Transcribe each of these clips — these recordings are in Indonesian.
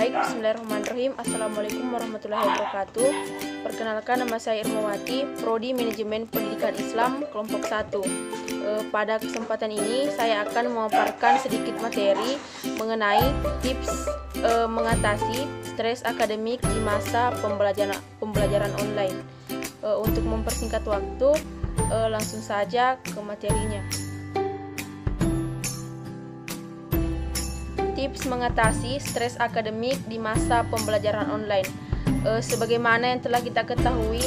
Baik, bismillahirrahmanirrahim. Assalamualaikum warahmatullahi wabarakatuh. Perkenalkan, nama saya Irmawati, Prodi Manajemen Pendidikan Islam, kelompok 1. Pada kesempatan ini, saya akan memaparkan sedikit materi mengenai tips mengatasi stres akademik di masa pembelajaran online. Untuk mempersingkat waktu, langsung saja ke materinya. Tips mengatasi stres akademik di masa pembelajaran online. Sebagaimana yang telah kita ketahui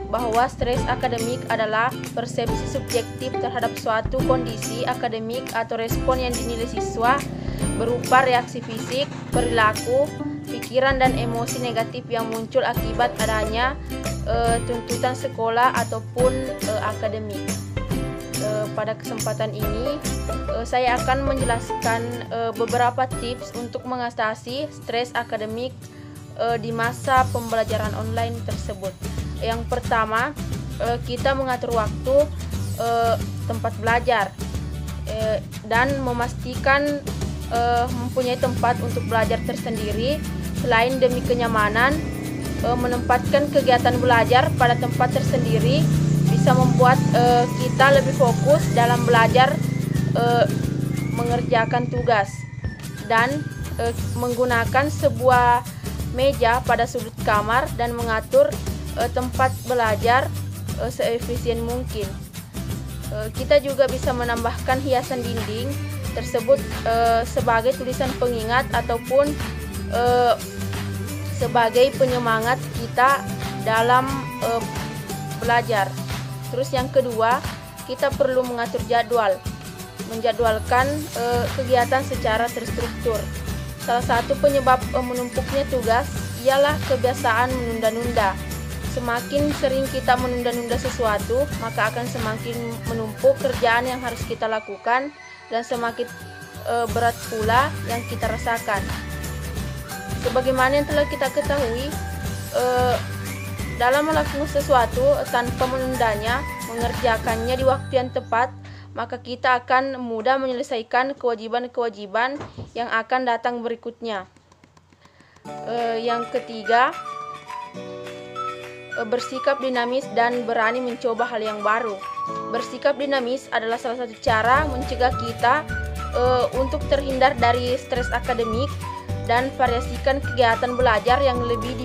bahwa stres akademik adalah persepsi subjektif terhadap suatu kondisi akademik atau respon yang dinilai siswa berupa reaksi fisik, perilaku, pikiran dan emosi negatif yang muncul akibat adanya tuntutan sekolah ataupun akademik. Pada kesempatan ini saya akan menjelaskan beberapa tips untuk mengatasi stres akademik di masa pembelajaran online tersebut. Yang pertama, kita mengatur waktu tempat belajar dan memastikan mempunyai tempat untuk belajar tersendiri. Selain demi kenyamanan, menempatkan kegiatan belajar pada tempat tersendiri bisa membuat kita lebih fokus dalam belajar, mengerjakan tugas, dan menggunakan sebuah meja pada sudut kamar dan mengatur tempat belajar seefisien mungkin. Kita juga bisa menambahkan hiasan dinding tersebut sebagai tulisan pengingat ataupun sebagai penyemangat kita dalam belajar. Terus yang kedua, kita perlu mengatur jadwal, menjadwalkan kegiatan secara terstruktur. Salah satu penyebab menumpuknya tugas ialah kebiasaan menunda-nunda. Semakin sering kita menunda-nunda sesuatu, maka akan semakin menumpuk kerjaan yang harus kita lakukan dan semakin berat pula yang kita rasakan. Sebagaimana yang telah kita ketahui, dalam melakukan sesuatu tanpa menundanya, mengerjakannya di waktu yang tepat, maka kita akan mudah menyelesaikan kewajiban-kewajiban yang akan datang berikutnya. Yang ketiga, bersikap dinamis dan berani mencoba hal yang baru. Bersikap dinamis adalah salah satu cara mencegah kita untuk terhindar dari stres akademik dan variasikan kegiatan belajar yang lebih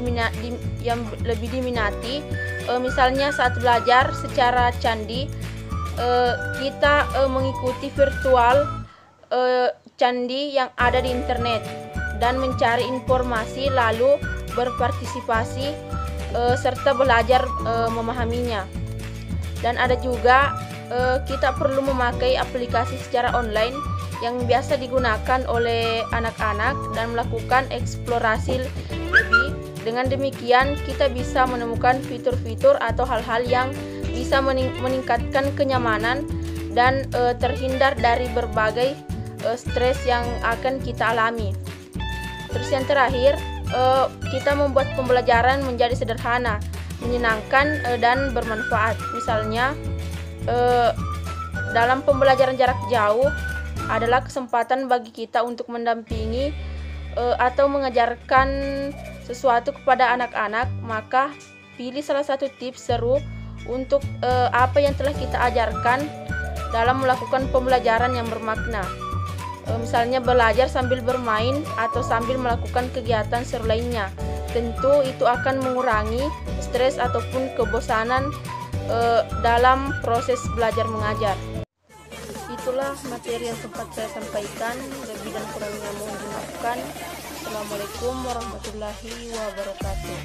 diminati. Misalnya saat belajar secara candi, kita mengikuti virtual candi yang ada di internet dan mencari informasi lalu berpartisipasi serta belajar memahaminya. Dan ada juga kita perlu memakai aplikasi secara online yang biasa digunakan oleh anak-anak dan melakukan eksplorasi lebih. Dengan demikian, kita bisa menemukan fitur-fitur atau hal-hal yang bisa meningkatkan kenyamanan dan terhindar dari berbagai stres yang akan kita alami. Terus yang terakhir, kita membuat pembelajaran menjadi sederhana, menyenangkan dan bermanfaat. Misalnya, dalam pembelajaran jarak jauh adalah kesempatan bagi kita untuk mendampingi atau mengajarkan sesuatu kepada anak-anak, maka pilih salah satu tips seru untuk apa yang telah kita ajarkan dalam melakukan pembelajaran yang bermakna. Misalnya belajar sambil bermain atau sambil melakukan kegiatan seru lainnya. Tentu itu akan mengurangi stres ataupun kebosanan dalam proses belajar mengajar. Itulah materi yang sempat saya sampaikan, lebih dan kurangnya mohon dimaafkan. Assalamualaikum warahmatullahi wabarakatuh.